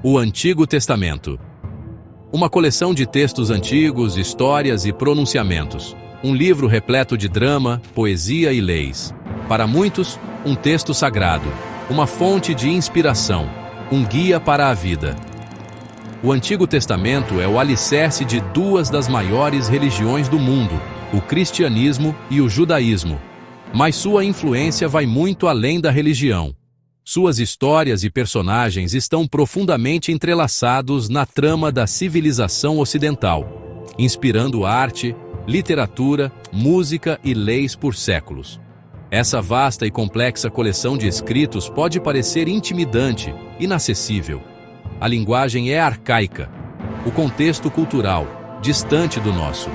O Antigo Testamento. Uma coleção de textos antigos, histórias e pronunciamentos. Um livro repleto de drama, poesia e leis. Para muitos, um texto sagrado, uma fonte de inspiração, um guia para a vida. O Antigo Testamento é o alicerce de duas das maiores religiões do mundo, o cristianismo e o judaísmo. Mas sua influência vai muito além da religião. Suas histórias e personagens estão profundamente entrelaçados na trama da civilização ocidental, inspirando arte, literatura, música e leis por séculos. Essa vasta e complexa coleção de escritos pode parecer intimidante, inacessível. A linguagem é arcaica, o contexto cultural, distante do nosso.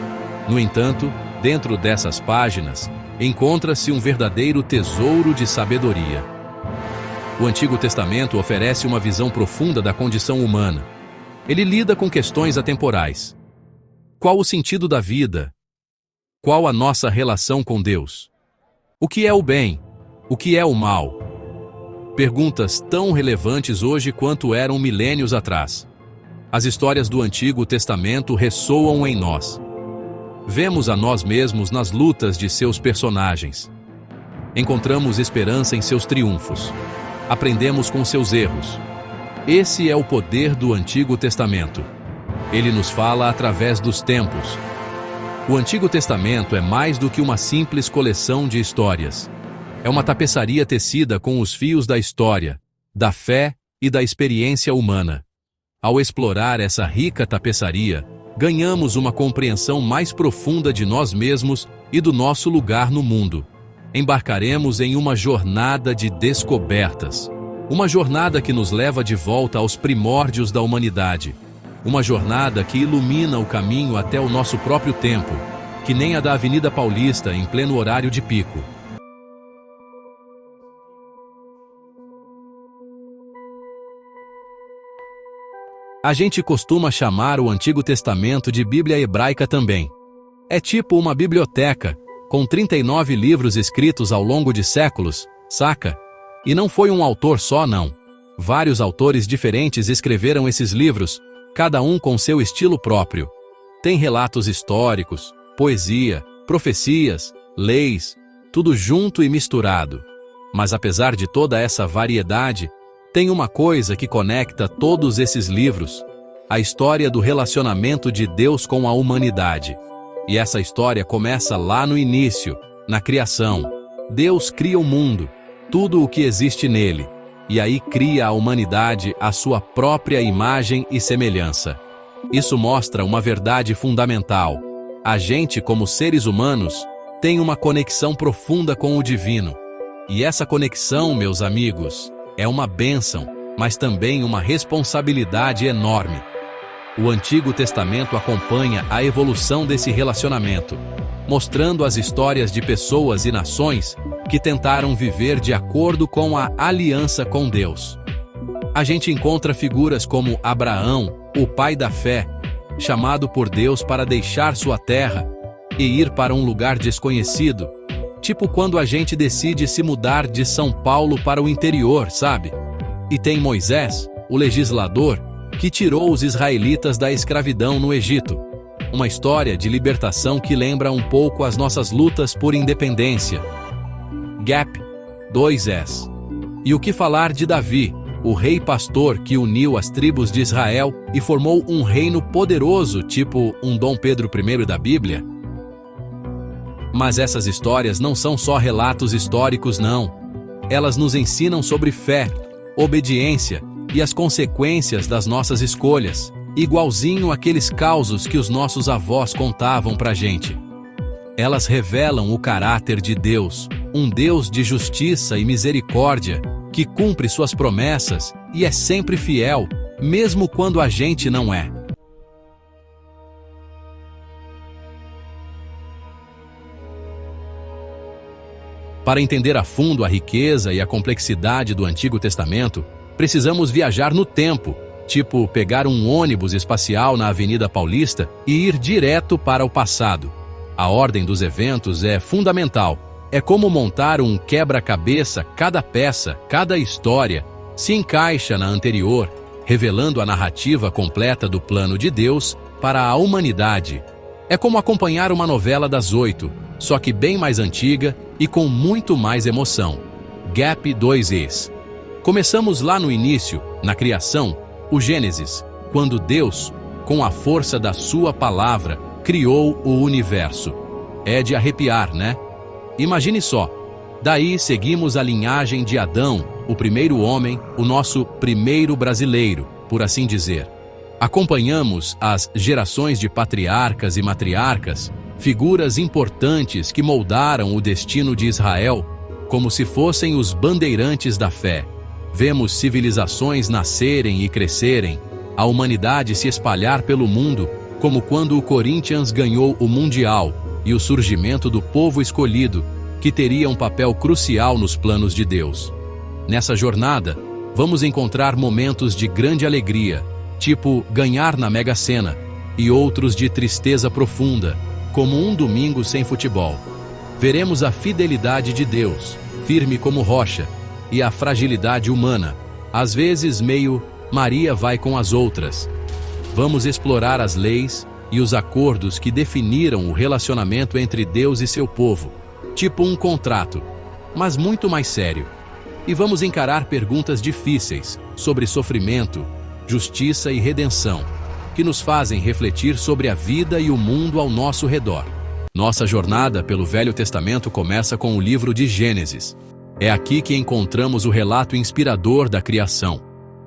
No entanto, dentro dessas páginas, encontra-se um verdadeiro tesouro de sabedoria. O Antigo Testamento oferece uma visão profunda da condição humana. Ele lida com questões atemporais. Qual o sentido da vida? Qual a nossa relação com Deus? O que é o bem? O que é o mal? Perguntas tão relevantes hoje quanto eram milênios atrás. As histórias do Antigo Testamento ressoam em nós. Vemos a nós mesmos nas lutas de seus personagens. Encontramos esperança em seus triunfos. Aprendemos com seus erros. Esse é o poder do Antigo Testamento. Ele nos fala através dos tempos. O Antigo Testamento é mais do que uma simples coleção de histórias. É uma tapeçaria tecida com os fios da história, da fé e da experiência humana. Ao explorar essa rica tapeçaria, ganhamos uma compreensão mais profunda de nós mesmos e do nosso lugar no mundo. Embarcaremos em uma jornada de descobertas. Uma jornada que nos leva de volta aos primórdios da humanidade. Uma jornada que ilumina o caminho até o nosso próprio tempo, que nem a da Avenida Paulista em pleno horário de pico. A gente costuma chamar o Antigo Testamento de Bíblia hebraica também. É tipo uma biblioteca, com 39 livros escritos ao longo de séculos, saca? E não foi um autor só, não. Vários autores diferentes escreveram esses livros, cada um com seu estilo próprio. Tem relatos históricos, poesia, profecias, leis, tudo junto e misturado. Mas apesar de toda essa variedade, tem uma coisa que conecta todos esses livros: a história do relacionamento de Deus com a humanidade. E essa história começa lá no início, na criação. Deus cria o mundo, tudo o que existe nele, e aí cria a humanidade à sua própria imagem e semelhança. Isso mostra uma verdade fundamental. A gente, como seres humanos, tem uma conexão profunda com o divino. E essa conexão, meus amigos, é uma bênção, mas também uma responsabilidade enorme. O Antigo Testamento acompanha a evolução desse relacionamento, mostrando as histórias de pessoas e nações que tentaram viver de acordo com a aliança com Deus. A gente encontra figuras como Abraão, o pai da fé, chamado por Deus para deixar sua terra e ir para um lugar desconhecido, tipo quando a gente decide se mudar de São Paulo para o interior, sabe? E tem Moisés, o legislador, que tirou os israelitas da escravidão no Egito. Uma história de libertação que lembra um pouco as nossas lutas por independência. Gap 2S. E o que falar de Davi, o rei pastor que uniu as tribos de Israel e formou um reino poderoso, tipo um Dom Pedro I da Bíblia? Mas essas histórias não são só relatos históricos, não. Elas nos ensinam sobre fé, obediência e as consequências das nossas escolhas, igualzinho aqueles causos que os nossos avós contavam pra gente. Elas revelam o caráter de Deus, um Deus de justiça e misericórdia, que cumpre suas promessas e é sempre fiel, mesmo quando a gente não é. Para entender a fundo a riqueza e a complexidade do Antigo Testamento, precisamos viajar no tempo, tipo pegar um ônibus espacial na Avenida Paulista e ir direto para o passado. A ordem dos eventos é fundamental. É como montar um quebra-cabeça, cada peça, cada história se encaixa na anterior, revelando a narrativa completa do plano de Deus para a humanidade. É como acompanhar uma novela das 8, só que bem mais antiga e com muito mais emoção. Gap 2Es. Começamos lá no início, na criação, o Gênesis, quando Deus, com a força da sua palavra, criou o universo. É de arrepiar, né? Imagine só. Daí seguimos a linhagem de Adão, o primeiro homem, o nosso primeiro brasileiro, por assim dizer. Acompanhamos as gerações de patriarcas e matriarcas, figuras importantes que moldaram o destino de Israel, como se fossem os bandeirantes da fé. Vemos civilizações nascerem e crescerem, a humanidade se espalhar pelo mundo, como quando o Corinthians ganhou o Mundial, e o surgimento do povo escolhido, que teria um papel crucial nos planos de Deus. Nessa jornada, vamos encontrar momentos de grande alegria, tipo ganhar na Mega Sena, e outros de tristeza profunda, como um domingo sem futebol. Veremos a fidelidade de Deus, firme como rocha, e a fragilidade humana, às vezes meio Maria vai com as outras. Vamos explorar as leis e os acordos que definiram o relacionamento entre Deus e seu povo, tipo um contrato, mas muito mais sério. E vamos encarar perguntas difíceis sobre sofrimento, justiça e redenção, que nos fazem refletir sobre a vida e o mundo ao nosso redor. Nossa jornada pelo Velho Testamento começa com o livro de Gênesis. É aqui que encontramos o relato inspirador da criação.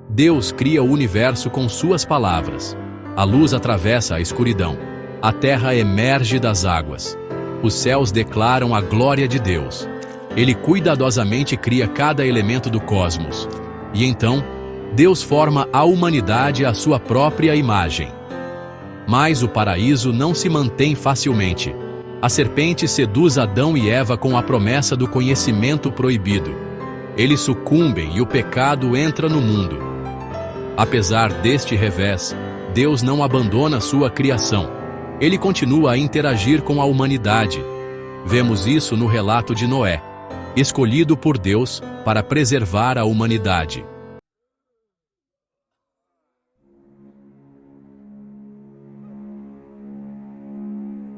Deus cria o universo com suas palavras. A luz atravessa a escuridão. A terra emerge das águas. Os céus declaram a glória de Deus. Ele cuidadosamente cria cada elemento do cosmos. E então, Deus forma a humanidade à sua própria imagem. Mas o paraíso não se mantém facilmente. A serpente seduz Adão e Eva com a promessa do conhecimento proibido. Eles sucumbem e o pecado entra no mundo. Apesar deste revés, Deus não abandona sua criação. Ele continua a interagir com a humanidade. Vemos isso no relato de Noé, escolhido por Deus para preservar a humanidade.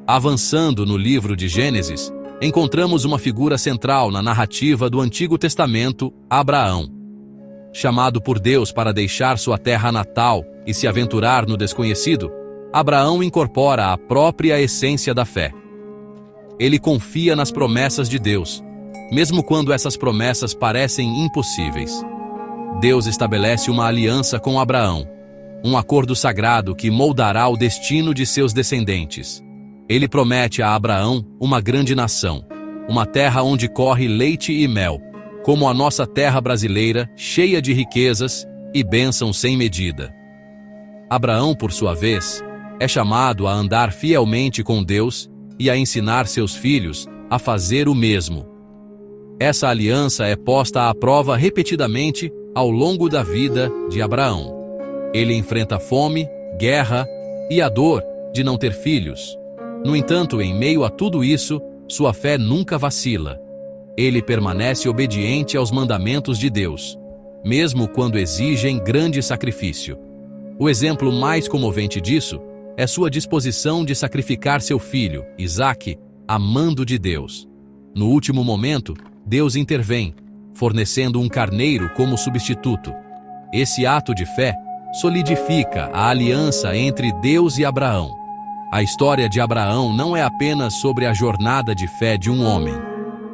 Avançando no livro de Gênesis, encontramos uma figura central na narrativa do Antigo Testamento, Abraão. Chamado por Deus para deixar sua terra natal e se aventurar no desconhecido, Abraão incorpora a própria essência da fé. Ele confia nas promessas de Deus, mesmo quando essas promessas parecem impossíveis. Deus estabelece uma aliança com Abraão, um acordo sagrado que moldará o destino de seus descendentes. Ele promete a Abraão uma grande nação, uma terra onde corre leite e mel, como a nossa terra brasileira, cheia de riquezas e bênçãos sem medida. Abraão, por sua vez, é chamado a andar fielmente com Deus e a ensinar seus filhos a fazer o mesmo. Essa aliança é posta à prova repetidamente ao longo da vida de Abraão. Ele enfrenta fome, guerra e a dor de não ter filhos. No entanto, em meio a tudo isso, sua fé nunca vacila. Ele permanece obediente aos mandamentos de Deus, mesmo quando exigem grande sacrifício. O exemplo mais comovente disso é sua disposição de sacrificar seu filho, Isaque, a mando de Deus. No último momento, Deus intervém, fornecendo um carneiro como substituto. Esse ato de fé solidifica a aliança entre Deus e Abraão. A história de Abraão não é apenas sobre a jornada de fé de um homem.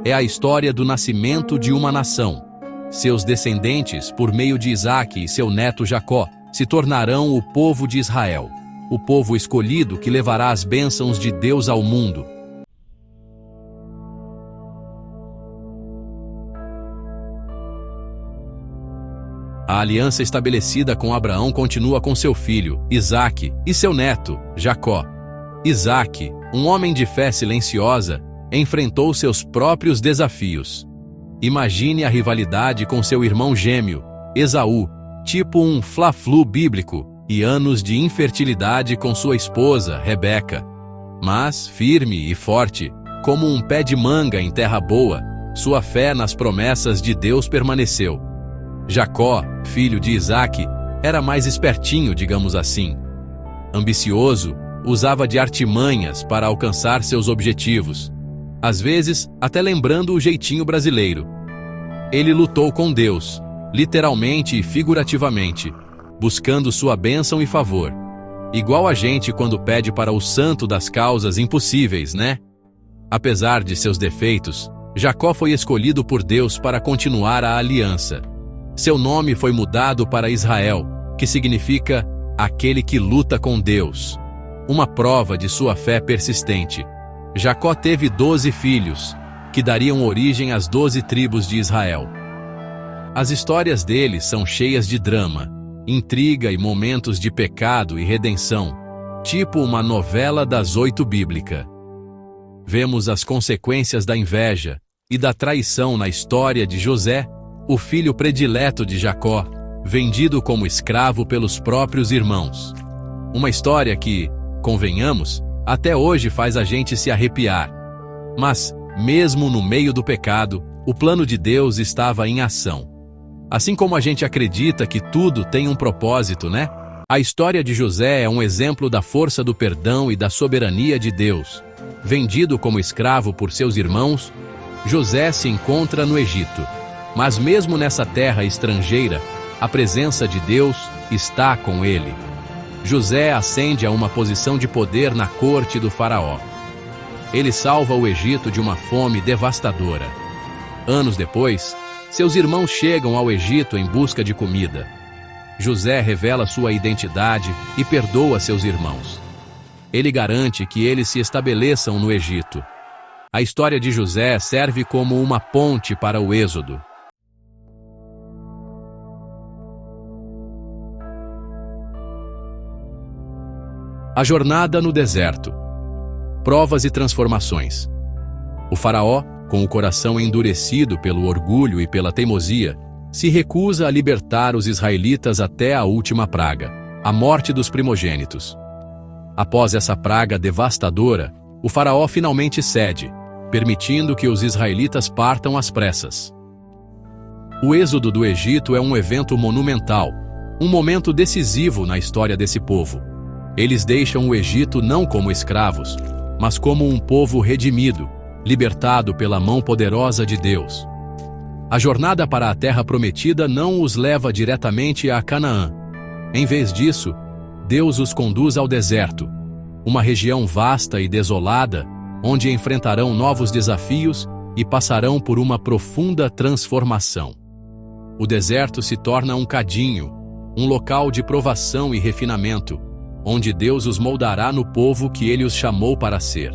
É a história do nascimento de uma nação. Seus descendentes, por meio de Isaque e seu neto Jacó, se tornarão o povo de Israel, o povo escolhido que levará as bênçãos de Deus ao mundo. A aliança estabelecida com Abraão continua com seu filho, Isaque, e seu neto, Jacó. Isaque, um homem de fé silenciosa, enfrentou seus próprios desafios. Imagine a rivalidade com seu irmão gêmeo, Esaú, tipo um fla-flu bíblico, e anos de infertilidade com sua esposa, Rebeca. Mas, firme e forte, como um pé de manga em terra boa, sua fé nas promessas de Deus permaneceu. Jacó, filho de Isaque, era mais espertinho, digamos assim. Ambicioso, usava de artimanhas para alcançar seus objetivos, às vezes até lembrando o jeitinho brasileiro. Ele lutou com Deus, literalmente e figurativamente, buscando sua bênção e favor. Igual a gente quando pede para o santo das causas impossíveis, né? Apesar de seus defeitos, Jacó foi escolhido por Deus para continuar a aliança. Seu nome foi mudado para Israel, que significa aquele que luta com Deus. Uma prova de sua fé persistente. Jacó teve 12 filhos, que dariam origem às 12 tribos de Israel. As histórias dele são cheias de drama, intriga e momentos de pecado e redenção, tipo uma novela das 8 bíblica. Vemos as consequências da inveja e da traição na história de José, o filho predileto de Jacó, vendido como escravo pelos próprios irmãos. Uma história que, convenhamos, até hoje faz a gente se arrepiar. Mas, mesmo no meio do pecado, o plano de Deus estava em ação. Assim como a gente acredita que tudo tem um propósito, né? A história de José é um exemplo da força do perdão e da soberania de Deus. Vendido como escravo por seus irmãos, José se encontra no Egito. Mas mesmo nessa terra estrangeira, a presença de Deus está com ele. José ascende a uma posição de poder na corte do faraó. Ele salva o Egito de uma fome devastadora. Anos depois, seus irmãos chegam ao Egito em busca de comida. José revela sua identidade e perdoa seus irmãos. Ele garante que eles se estabeleçam no Egito. A história de José serve como uma ponte para o Êxodo. A jornada no deserto. Provas e transformações. O faraó, com o coração endurecido pelo orgulho e pela teimosia, se recusa a libertar os israelitas até a última praga, a morte dos primogênitos. Após essa praga devastadora, o faraó finalmente cede, permitindo que os israelitas partam às pressas. O êxodo do Egito é um evento monumental, um momento decisivo na história desse povo. Eles deixam o Egito não como escravos, mas como um povo redimido, libertado pela mão poderosa de Deus. A jornada para a terra prometida não os leva diretamente a Canaã. Em vez disso, Deus os conduz ao deserto, uma região vasta e desolada, onde enfrentarão novos desafios e passarão por uma profunda transformação. O deserto se torna um cadinho, um local de provação e refinamento, onde Deus os moldará no povo que Ele os chamou para ser.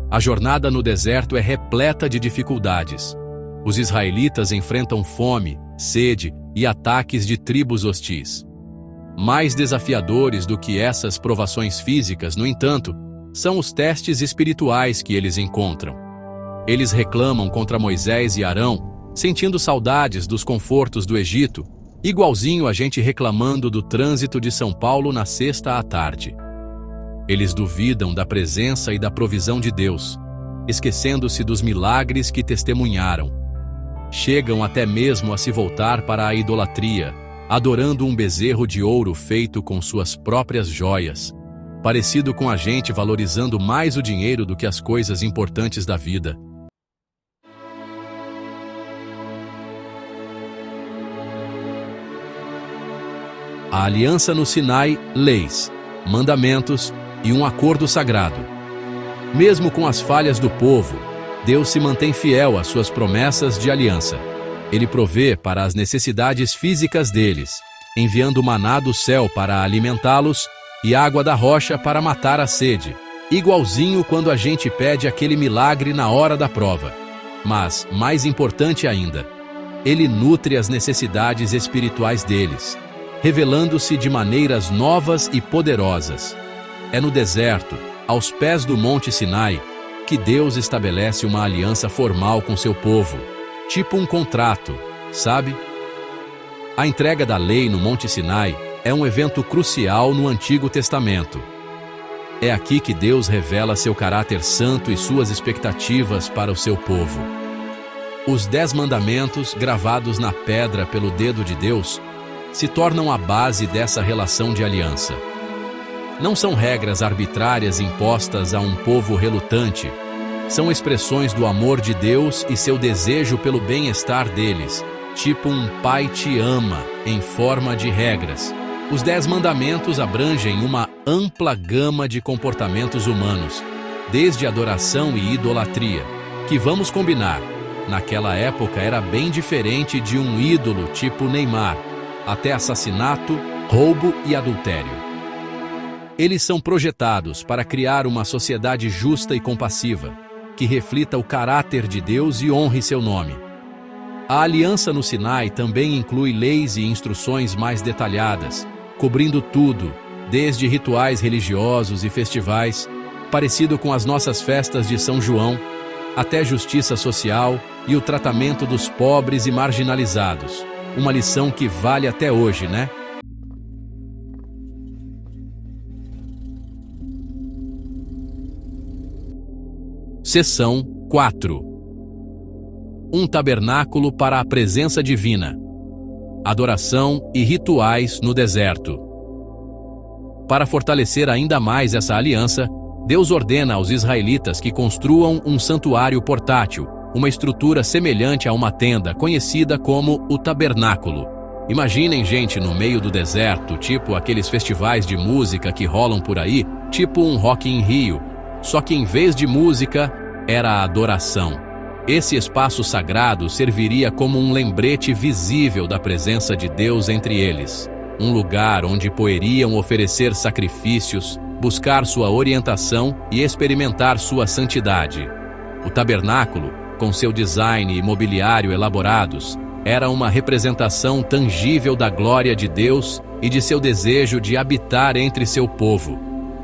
A jornada no deserto é repleta de dificuldades. Os israelitas enfrentam fome, sede e ataques de tribos hostis. Mais desafiadores do que essas provações físicas, no entanto, são os testes espirituais que eles encontram. Eles reclamam contra Moisés e Arão, sentindo saudades dos confortos do Egito, igualzinho a gente reclamando do trânsito de São Paulo na sexta à tarde. Eles duvidam da presença e da provisão de Deus, esquecendo-se dos milagres que testemunharam. Chegam até mesmo a se voltar para a idolatria, adorando um bezerro de ouro feito com suas próprias joias, parecido com a gente valorizando mais o dinheiro do que as coisas importantes da vida. A aliança no Sinai, leis, mandamentos e um acordo sagrado. Mesmo com as falhas do povo, Deus se mantém fiel às suas promessas de aliança. Ele provê para as necessidades físicas deles, enviando maná do céu para alimentá-los e água da rocha para matar a sede, igualzinho quando a gente pede aquele milagre na hora da prova. Mas, mais importante ainda, Ele nutre as necessidades espirituais deles, revelando-se de maneiras novas e poderosas. É no deserto, aos pés do Monte Sinai, que Deus estabelece uma aliança formal com seu povo, tipo um contrato, sabe? A entrega da lei no Monte Sinai é um evento crucial no Antigo Testamento. É aqui que Deus revela seu caráter santo e suas expectativas para o seu povo. Os 10 mandamentos, gravados na pedra pelo dedo de Deus, se tornam a base dessa relação de aliança. Não são regras arbitrárias impostas a um povo relutante. São expressões do amor de Deus e seu desejo pelo bem-estar deles, tipo um pai te ama, em forma de regras. Os 10 mandamentos abrangem uma ampla gama de comportamentos humanos, desde adoração e idolatria, que vamos combinar, naquela época era bem diferente de um ídolo tipo Neymar, até assassinato, roubo e adultério. Eles são projetados para criar uma sociedade justa e compassiva, que reflita o caráter de Deus e honre seu nome. A aliança no Sinai também inclui leis e instruções mais detalhadas, cobrindo tudo, desde rituais religiosos e festivais, parecido com as nossas festas de São João, até justiça social e o tratamento dos pobres e marginalizados. Uma lição que vale até hoje, né? Seção 4. Um tabernáculo para a presença divina. Adoração e rituais no deserto. Para fortalecer ainda mais essa aliança, Deus ordena aos israelitas que construam um santuário portátil, uma estrutura semelhante a uma tenda, conhecida como o tabernáculo. Imaginem gente no meio do deserto, tipo aqueles festivais de música que rolam por aí, tipo um Rock in Rio, só que em vez de música, era a adoração. Esse espaço sagrado serviria como um lembrete visível da presença de Deus entre eles, um lugar onde poderiam oferecer sacrifícios, buscar sua orientação e experimentar sua santidade. O tabernáculo, com seu design e mobiliário elaborados, era uma representação tangível da glória de Deus e de seu desejo de habitar entre seu povo.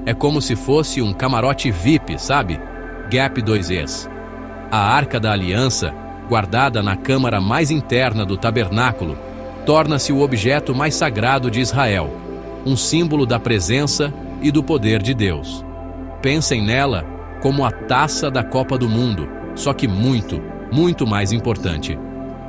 É como se fosse um camarote VIP, sabe? Gap 2Es. A Arca da Aliança, guardada na câmara mais interna do tabernáculo, torna-se o objeto mais sagrado de Israel, um símbolo da presença e do poder de Deus. Pensem nela como a taça da Copa do Mundo, só que muito, muito mais importante.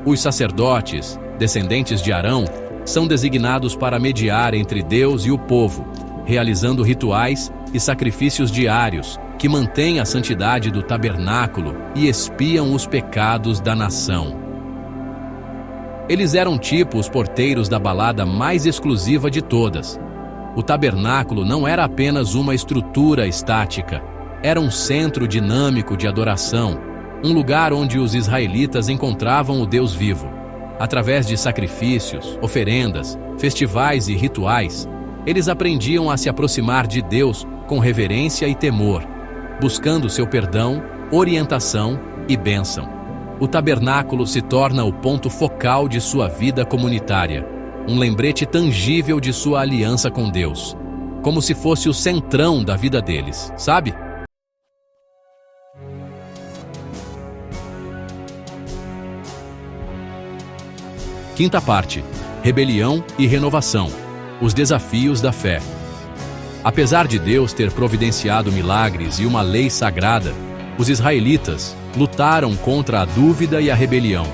Os sacerdotes, descendentes de Arão, são designados para mediar entre Deus e o povo, realizando rituais e sacrifícios diários que mantêm a santidade do tabernáculo e expiam os pecados da nação. Eles eram tipo os porteiros da balada mais exclusiva de todas. O tabernáculo não era apenas uma estrutura estática, era um centro dinâmico de adoração, um lugar onde os israelitas encontravam o Deus vivo. Através de sacrifícios, oferendas, festivais e rituais, eles aprendiam a se aproximar de Deus com reverência e temor, buscando seu perdão, orientação e bênção. O tabernáculo se torna o ponto focal de sua vida comunitária, um lembrete tangível de sua aliança com Deus, como se fosse o centrão da vida deles, sabe? Quinta parte: rebelião e renovação. Os desafios da fé. Apesar de Deus ter providenciado milagres e uma lei sagrada, os israelitas lutaram contra a dúvida e a rebelião.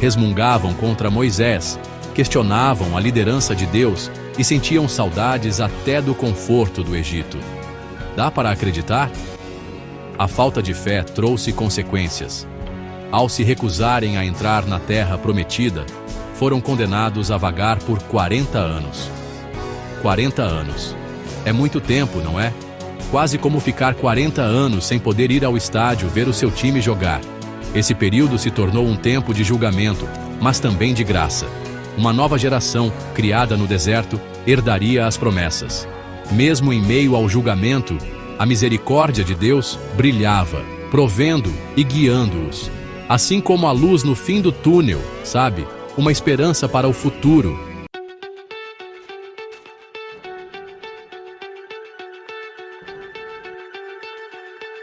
Resmungavam contra Moisés, questionavam a liderança de Deus e sentiam saudades até do conforto do Egito. Dá para acreditar? A falta de fé trouxe consequências. Ao se recusarem a entrar na terra prometida, foram condenados a vagar por 40 anos. 40 anos. É muito tempo, não é? Quase como ficar 40 anos sem poder ir ao estádio ver o seu time jogar. Esse período se tornou um tempo de julgamento, mas também de graça. Uma nova geração, criada no deserto, herdaria as promessas. Mesmo em meio ao julgamento, a misericórdia de Deus brilhava, provendo e guiando-os. Assim como a luz no fim do túnel, sabe? Uma esperança para o futuro.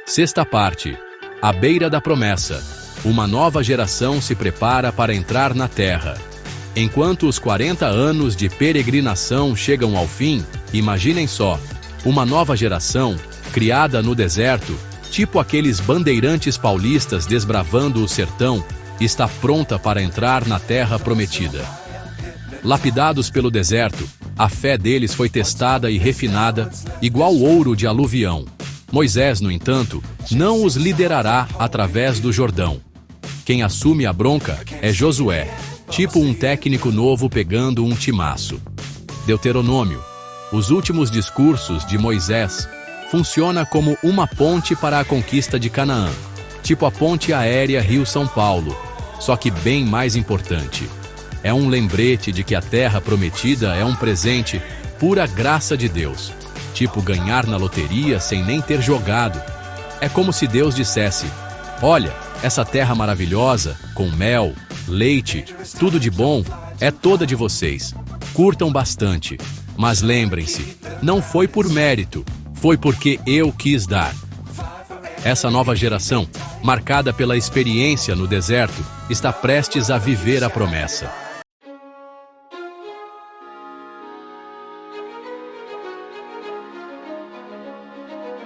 Sexta parte: à beira da promessa. Uma nova geração se prepara para entrar na terra. Enquanto os 40 anos de peregrinação chegam ao fim, imaginem só, uma nova geração, criada no deserto, tipo aqueles bandeirantes paulistas desbravando o sertão, está pronta para entrar na terra prometida. Lapidados pelo deserto, a fé deles foi testada e refinada, igual ouro de aluvião. Moisés, no entanto, não os liderará através do Jordão. Quem assume a bronca é Josué, tipo um técnico novo pegando um timaço. Deuteronômio. Os últimos discursos de Moisés funciona como uma ponte para a conquista de Canaã, tipo a ponte aérea Rio-São Paulo, só que bem mais importante. É um lembrete de que a terra prometida é um presente, pura graça de Deus, tipo ganhar na loteria sem nem ter jogado. É como se Deus dissesse: olha, essa terra maravilhosa, com mel, leite, tudo de bom, é toda de vocês. Curtam bastante. Mas lembrem-se, não foi por mérito, foi porque eu quis dar. Essa nova geração, marcada pela experiência no deserto, está prestes a viver a promessa.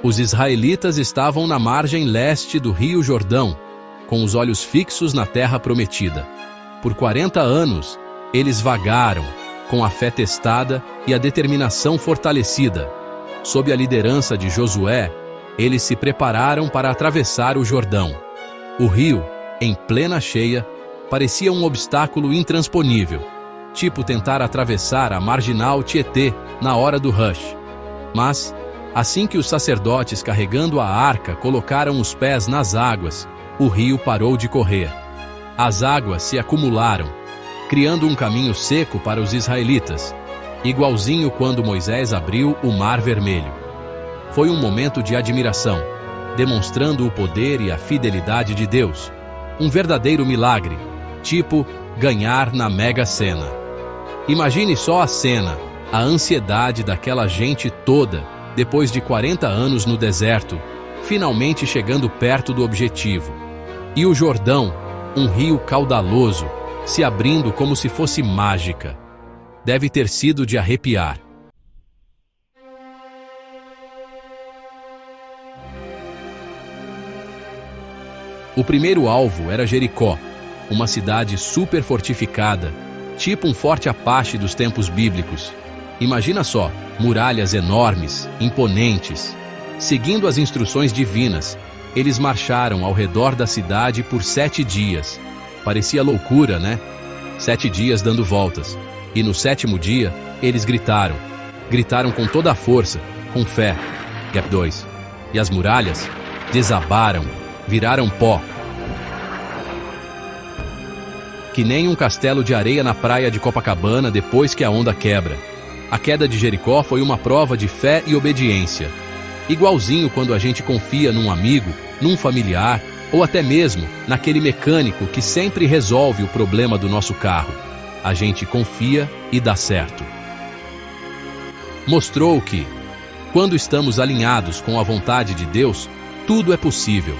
Os israelitas estavam na margem leste do Rio Jordão, com os olhos fixos na terra prometida. Por 40 anos, eles vagaram, com a fé testada e a determinação fortalecida. Sob a liderança de Josué, eles se prepararam para atravessar o Jordão. O rio, em plena cheia, parecia um obstáculo intransponível, tipo tentar atravessar a marginal Tietê na hora do rush. Mas, assim que os sacerdotes carregando a arca colocaram os pés nas águas, o rio parou de correr. As águas se acumularam, criando um caminho seco para os israelitas, igualzinho quando Moisés abriu o Mar Vermelho. Foi um momento de admiração, demonstrando o poder e a fidelidade de Deus. Um verdadeiro milagre, tipo ganhar na Mega Sena. Imagine só a cena, a ansiedade daquela gente toda, depois de 40 anos no deserto, finalmente chegando perto do objetivo. E o Jordão, um rio caudaloso, se abrindo como se fosse mágica. Deve ter sido de arrepiar. O primeiro alvo era Jericó, uma cidade super fortificada, tipo um forte Apache dos tempos bíblicos. Imagina só, muralhas enormes, imponentes. Seguindo as instruções divinas, eles marcharam ao redor da cidade por 7 dias. Parecia loucura, né? 7 dias dando voltas. E no 7º dia, eles gritaram. Gritaram com toda a força, com fé. Gap 2. E as muralhas desabaram, viraram pó. Que nem um castelo de areia na praia de Copacabana depois que a onda quebra. A queda de Jericó foi uma prova de fé e obediência. Igualzinho quando a gente confia num amigo, num familiar, ou até mesmo naquele mecânico que sempre resolve o problema do nosso carro. A gente confia e dá certo. Mostrou que, quando estamos alinhados com a vontade de Deus, tudo é possível.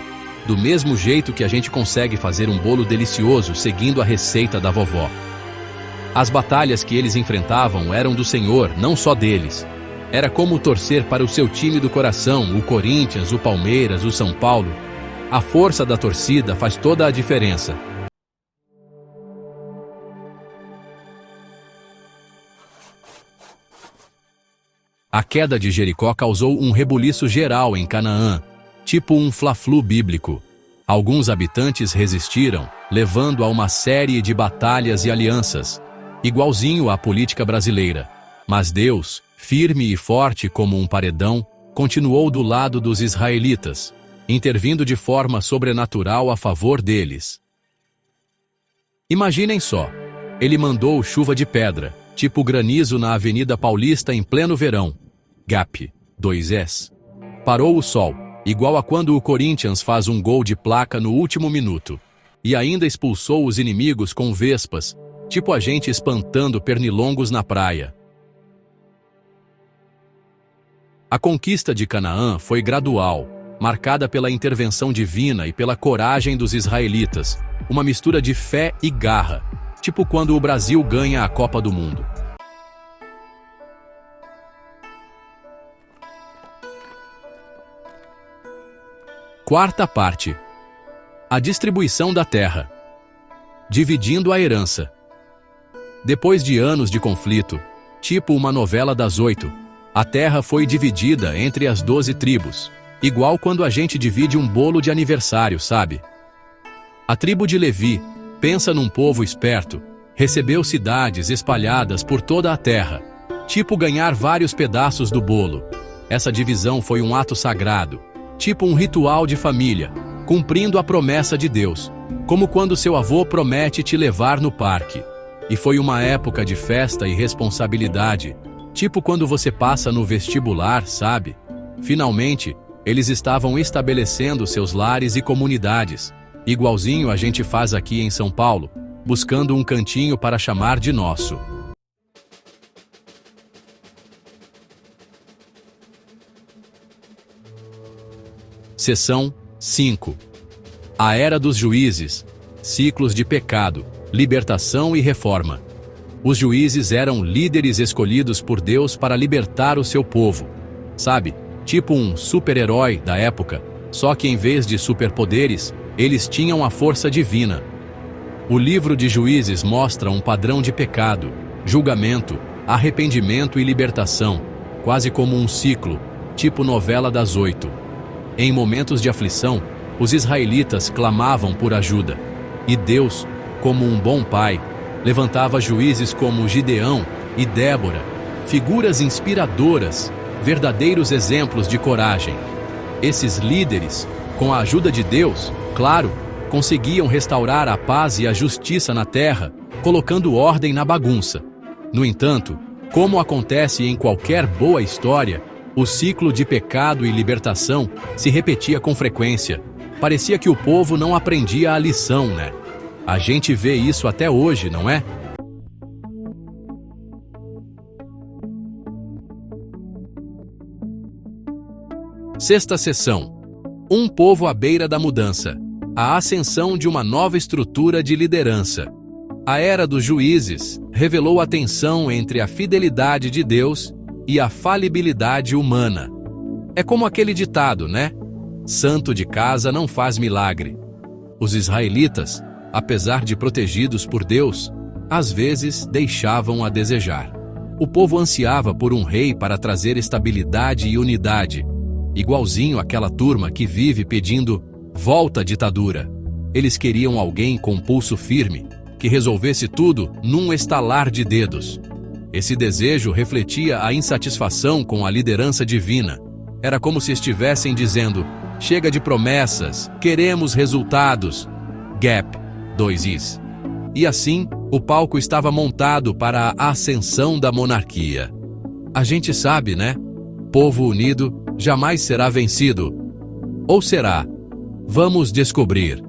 Do mesmo jeito que a gente consegue fazer um bolo delicioso seguindo a receita da vovó. As batalhas que eles enfrentavam eram do Senhor, não só deles. Era como torcer para o seu time do coração, o Corinthians, o Palmeiras, o São Paulo. A força da torcida faz toda a diferença. A queda de Jericó causou um rebuliço geral em Canaã, tipo um fla-flu bíblico. Alguns habitantes resistiram, levando a uma série de batalhas e alianças, igualzinho à política brasileira. Mas Deus, firme e forte como um paredão, continuou do lado dos israelitas, intervindo de forma sobrenatural a favor deles. Imaginem só, ele mandou chuva de pedra, tipo granizo na Avenida Paulista em pleno verão. Gap 2S. Parou o sol, igual a quando o Corinthians faz um gol de placa no último minuto. E ainda expulsou os inimigos com vespas, tipo a gente espantando pernilongos na praia. A conquista de Canaã foi gradual, marcada pela intervenção divina e pela coragem dos israelitas, uma mistura de fé e garra, tipo quando o Brasil ganha a Copa do Mundo. Quarta parte. A distribuição da terra. Dividindo a herança. Depois de anos de conflito, tipo uma novela das 8, a terra foi dividida entre as 12 tribos, igual quando a gente divide um bolo de aniversário, sabe? A tribo de Levi, pensa num povo esperto, recebeu cidades espalhadas por toda a terra, tipo ganhar vários pedaços do bolo. Essa divisão foi um ato sagrado, tipo um ritual de família, cumprindo a promessa de Deus, como quando seu avô promete te levar no parque. E foi uma época de festa e responsabilidade, tipo quando você passa no vestibular, sabe? Finalmente, eles estavam estabelecendo seus lares e comunidades, igualzinho a gente faz aqui em São Paulo, buscando um cantinho para chamar de nosso. Seção 5. A Era dos Juízes, ciclos de pecado, libertação e reforma. Os juízes eram líderes escolhidos por Deus para libertar o seu povo. Sabe, tipo um super-herói da época, só que em vez de superpoderes, eles tinham a força divina. O livro de Juízes mostra um padrão de pecado, julgamento, arrependimento e libertação, quase como um ciclo, tipo novela das 8. Em momentos de aflição, os israelitas clamavam por ajuda, e Deus, como um bom pai, levantava juízes como Gideão e Débora, figuras inspiradoras, verdadeiros exemplos de coragem. Esses líderes, com a ajuda de Deus, claro, conseguiam restaurar a paz e a justiça na terra, colocando ordem na bagunça. No entanto, como acontece em qualquer boa história, o ciclo de pecado e libertação se repetia com frequência. Parecia que o povo não aprendia a lição, né? A gente vê isso até hoje, não é? Sexta seção. Um povo à beira da mudança. A ascensão de uma nova estrutura de liderança. A Era dos Juízes revelou a tensão entre a fidelidade de Deus e a falibilidade humana. É como aquele ditado, né? Santo de casa não faz milagre. Os israelitas, apesar de protegidos por Deus, às vezes deixavam a desejar. O povo ansiava por um rei para trazer estabilidade e unidade, igualzinho àquela turma que vive pedindo volta à ditadura. Eles queriam alguém com pulso firme, que resolvesse tudo num estalar de dedos. Esse desejo refletia a insatisfação com a liderança divina. Era como se estivessem dizendo: chega de promessas, queremos resultados. Gap 2is. E assim, o palco estava montado para a ascensão da monarquia. A gente sabe, né? Povo unido jamais será vencido. Ou será? Vamos descobrir.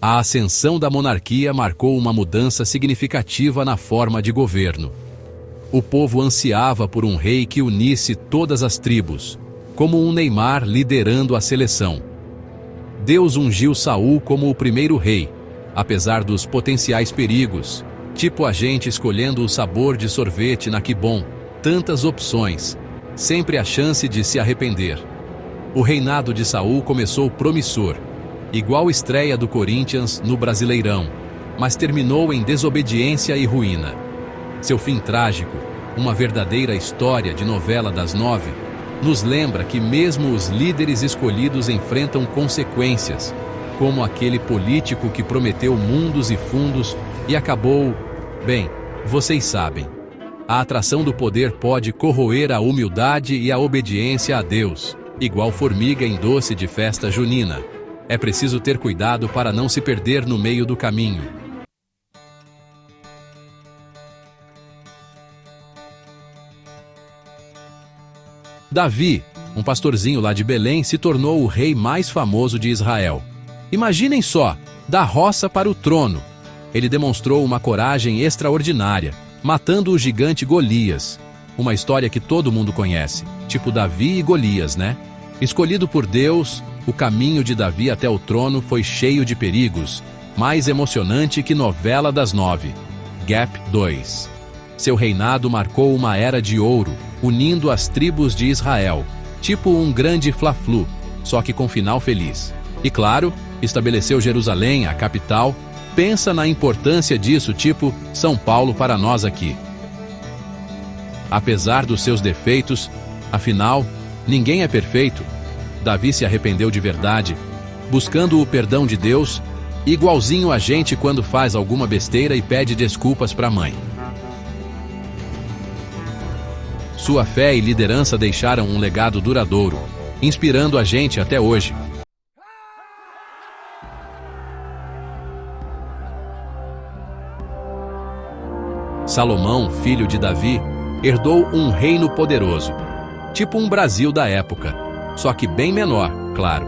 A ascensão da monarquia marcou uma mudança significativa na forma de governo. O povo ansiava por um rei que unisse todas as tribos, como um Neymar liderando a seleção. Deus ungiu Saul como o primeiro rei, apesar dos potenciais perigos, tipo a gente escolhendo o sabor de sorvete na Que Bom, tantas opções, sempre a chance de se arrepender. O reinado de Saul começou promissor, igual estreia do Corinthians no Brasileirão, mas terminou em desobediência e ruína. Seu fim trágico, uma verdadeira história de novela das 9, nos lembra que mesmo os líderes escolhidos enfrentam consequências, como aquele político que prometeu mundos e fundos e acabou... Bem, vocês sabem. A atração do poder pode corroer a humildade e a obediência a Deus, igual formiga em doce de festa junina. É preciso ter cuidado para não se perder no meio do caminho. Davi, um pastorzinho lá de Belém, se tornou o rei mais famoso de Israel. Imaginem só, da roça para o trono. Ele demonstrou uma coragem extraordinária, matando o gigante Golias. Uma história que todo mundo conhece, tipo Davi e Golias, né? Escolhido por Deus, o caminho de Davi até o trono foi cheio de perigos, mais emocionante que novela das 9. Gap 2. Seu reinado marcou uma era de ouro, unindo as tribos de Israel, tipo um grande fla-flu, só que com final feliz. E claro, estabeleceu Jerusalém, a capital. Pensa na importância disso, tipo São Paulo para nós aqui. Apesar dos seus defeitos, afinal, ninguém é perfeito. Davi se arrependeu de verdade, buscando o perdão de Deus, igualzinho a gente quando faz alguma besteira e pede desculpas para a mãe. Sua fé e liderança deixaram um legado duradouro, inspirando a gente até hoje. Salomão, filho de Davi, herdou um reino poderoso, tipo um Brasil da época, só que bem menor, claro.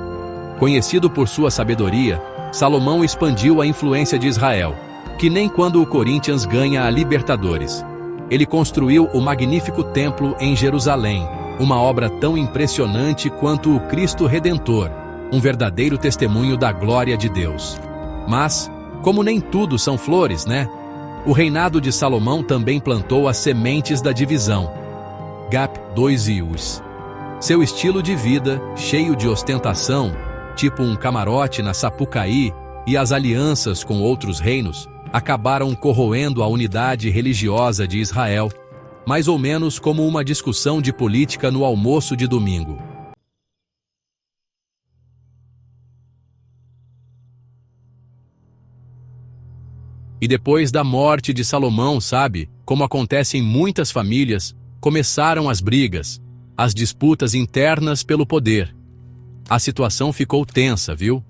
Conhecido por sua sabedoria, Salomão expandiu a influência de Israel, que nem quando o Corinthians ganha a Libertadores. Ele construiu o magnífico templo em Jerusalém, uma obra tão impressionante quanto o Cristo Redentor, um verdadeiro testemunho da glória de Deus. Mas, como nem tudo são flores, né? O reinado de Salomão também plantou as sementes da divisão. Gap 2 Ius. Seu estilo de vida, cheio de ostentação, tipo um camarote na Sapucaí, e as alianças com outros reinos, acabaram corroendo a unidade religiosa de Israel, mais ou menos como uma discussão de política no almoço de domingo. E depois da morte de Salomão, sabe, como acontece em muitas famílias, começaram as brigas, as disputas internas pelo poder. A situação ficou tensa, viu?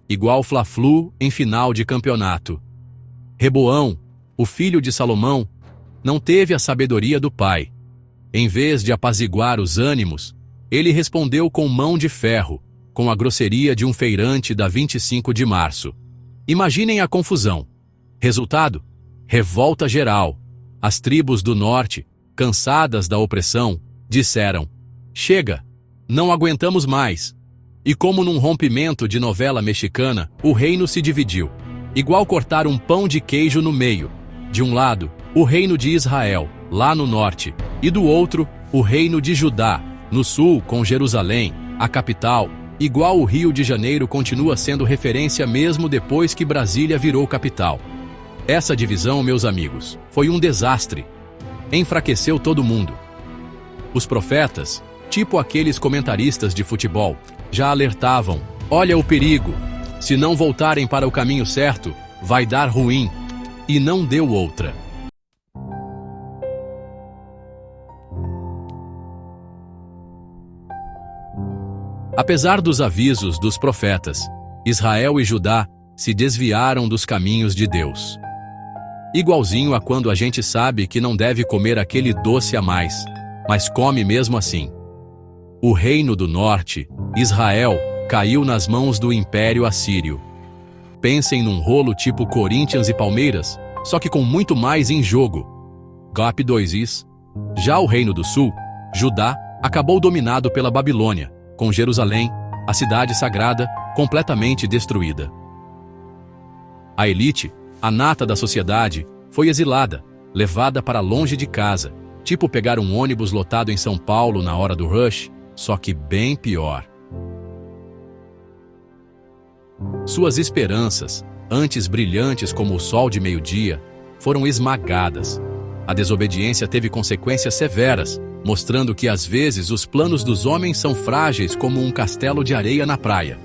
Igual Fla-Flu em final de campeonato. Reboão, o filho de Salomão, não teve a sabedoria do pai. Em vez de apaziguar os ânimos, ele respondeu com mão de ferro, com a grosseria de um feirante da 25 de março. Imaginem a confusão. Resultado? Revolta geral. As tribos do norte, cansadas da opressão, disseram: chega, não aguentamos mais. E como num rompimento de novela mexicana, o reino se dividiu, igual cortar um pão de queijo no meio. De um lado, o reino de Israel, lá no norte, e do outro, o reino de Judá, no sul, com Jerusalém, a capital. Igual o Rio de Janeiro continua sendo referência mesmo depois que Brasília virou capital. Essa divisão, meus amigos, foi um desastre. Enfraqueceu todo mundo. Os profetas, tipo aqueles comentaristas de futebol, já alertavam: olha o perigo, se não voltarem para o caminho certo, vai dar ruim. E não deu outra. Apesar dos avisos dos profetas, Israel e Judá se desviaram dos caminhos de Deus. Igualzinho a quando a gente sabe que não deve comer aquele doce a mais, mas come mesmo assim. O reino do norte, Israel, caiu nas mãos do Império Assírio. Pensem num rolo tipo Corinthians e Palmeiras, só que com muito mais em jogo. Gap 2 Is. Já o reino do sul, Judá, acabou dominado pela Babilônia, com Jerusalém, a cidade sagrada, completamente destruída. A elite, a nata da sociedade, foi exilada, levada para longe de casa, tipo pegar um ônibus lotado em São Paulo na hora do rush, só que bem pior. Suas esperanças, antes brilhantes como o sol de meio-dia, foram esmagadas. A desobediência teve consequências severas, mostrando que às vezes os planos dos homens são frágeis como um castelo de areia na praia.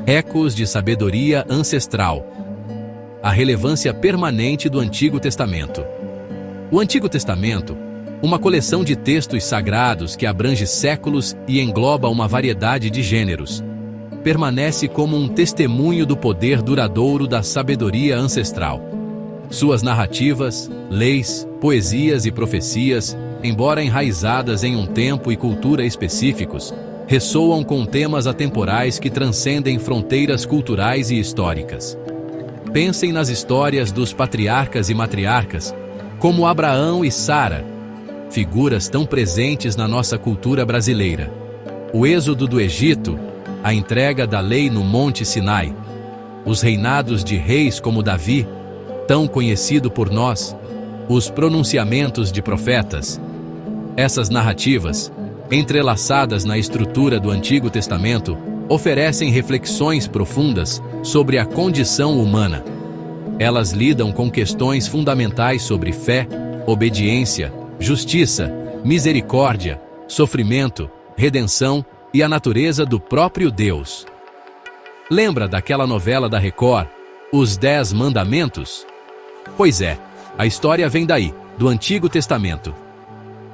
Ecos de sabedoria ancestral. A relevância permanente do Antigo Testamento. O Antigo Testamento, uma coleção de textos sagrados que abrange séculos e engloba uma variedade de gêneros, permanece como um testemunho do poder duradouro da sabedoria ancestral. Suas narrativas, leis, poesias e profecias, embora enraizadas em um tempo e cultura específicos, ressoam com temas atemporais que transcendem fronteiras culturais e históricas. Pensem nas histórias dos patriarcas e matriarcas, como Abraão e Sara, figuras tão presentes na nossa cultura brasileira. O êxodo do Egito, a entrega da lei no Monte Sinai, os reinados de reis como Davi, tão conhecido por nós, os pronunciamentos de profetas, Essas narrativas, entrelaçadas na estrutura do Antigo Testamento, oferecem reflexões profundas sobre a condição humana. Elas lidam com questões fundamentais sobre fé, obediência, justiça, misericórdia, sofrimento, redenção e a natureza do próprio Deus. Lembra daquela novela da Record, Os 10 Mandamentos? Pois é, a história vem daí, do Antigo Testamento.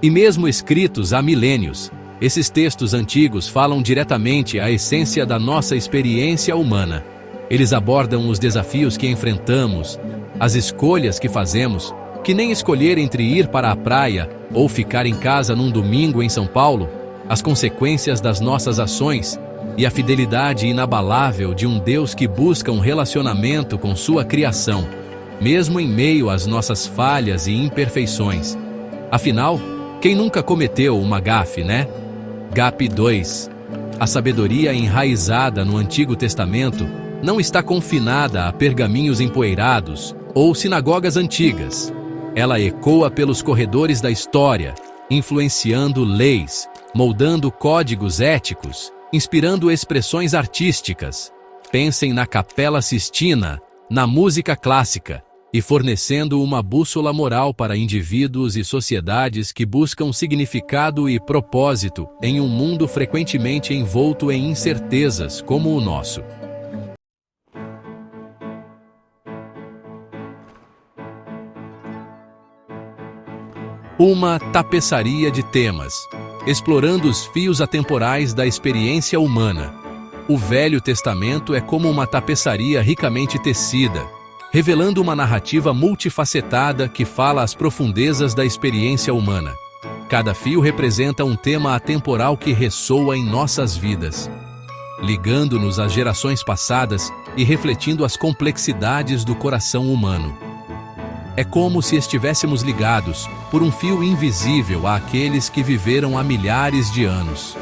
E mesmo escritos há milênios, esses textos antigos falam diretamente à essência da nossa experiência humana. Eles abordam os desafios que enfrentamos, as escolhas que fazemos, que nem escolher entre ir para a praia ou ficar em casa num domingo em São Paulo, as consequências das nossas ações e a fidelidade inabalável de um Deus que busca um relacionamento com sua criação, mesmo em meio às nossas falhas e imperfeições. Afinal, quem nunca cometeu uma gafe, né? GAP 2. A sabedoria enraizada no Antigo Testamento não está confinada a pergaminhos empoeirados ou sinagogas antigas. Ela ecoa pelos corredores da história, influenciando leis, moldando códigos éticos, inspirando expressões artísticas. Pensem na Capela Sistina, na música clássica, e fornecendo uma bússola moral para indivíduos e sociedades que buscam significado e propósito em um mundo frequentemente envolto em incertezas como o nosso. Uma tapeçaria de temas, explorando os fios atemporais da experiência humana. O Velho Testamento é como uma tapeçaria ricamente tecida, revelando uma narrativa multifacetada que fala às profundezas da experiência humana. Cada fio representa um tema atemporal que ressoa em nossas vidas, ligando-nos às gerações passadas e refletindo as complexidades do coração humano. É como se estivéssemos ligados por um fio invisível àqueles que viveram há milhares de anos.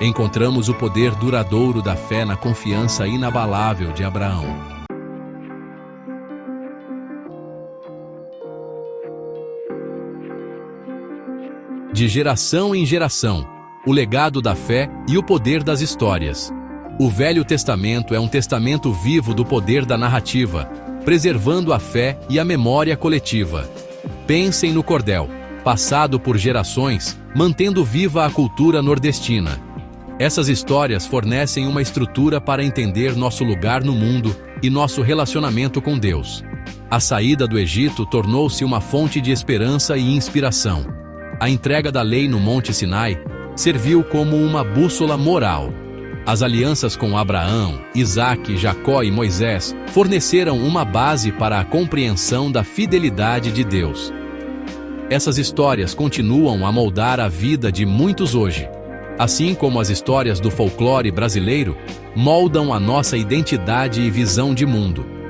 Encontramos o poder duradouro da fé na confiança inabalável de Abraão. De geração em geração, o legado da fé e o poder das histórias. O Velho Testamento é um testamento vivo do poder da narrativa, preservando a fé e a memória coletiva. Pensem no cordel, passado por gerações, mantendo viva a cultura nordestina. Essas histórias fornecem uma estrutura para entender nosso lugar no mundo e nosso relacionamento com Deus. A saída do Egito tornou-se uma fonte de esperança e inspiração. A entrega da lei no Monte Sinai serviu como uma bússola moral. As alianças com Abraão, Isaque, Jacó e Moisés forneceram uma base para a compreensão da fidelidade de Deus. Essas histórias continuam a moldar a vida de muitos hoje, assim como as histórias do folclore brasileiro moldam a nossa identidade e visão de mundo.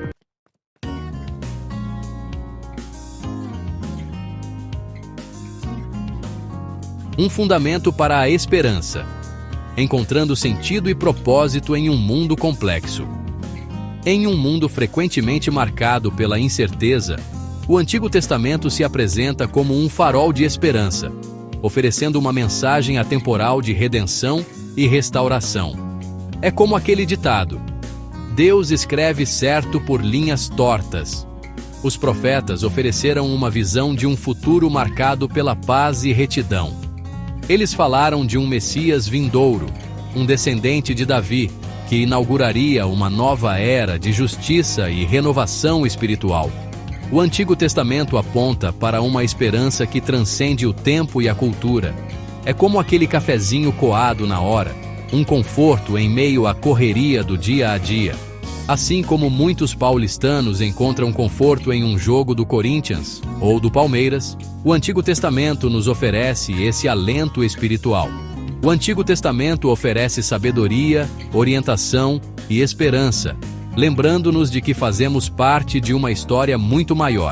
Um fundamento para a esperança. Encontrando sentido e propósito em um mundo complexo. Em um mundo frequentemente marcado pela incerteza, o Antigo Testamento se apresenta como um farol de esperança, oferecendo uma mensagem atemporal de redenção e restauração. É como aquele ditado: Deus escreve certo por linhas tortas. Os profetas ofereceram uma visão de um futuro marcado pela paz e retidão. Eles falaram de um Messias vindouro, um descendente de Davi, que inauguraria uma nova era de justiça e renovação espiritual. O Antigo Testamento aponta para uma esperança que transcende o tempo e a cultura. É como aquele cafezinho coado na hora, um conforto em meio à correria do dia a dia. Assim como muitos paulistanos encontram conforto em um jogo do Corinthians ou do Palmeiras, o Antigo Testamento nos oferece esse alento espiritual. O Antigo Testamento oferece sabedoria, orientação e esperança, lembrando-nos de que fazemos parte de uma história muito maior.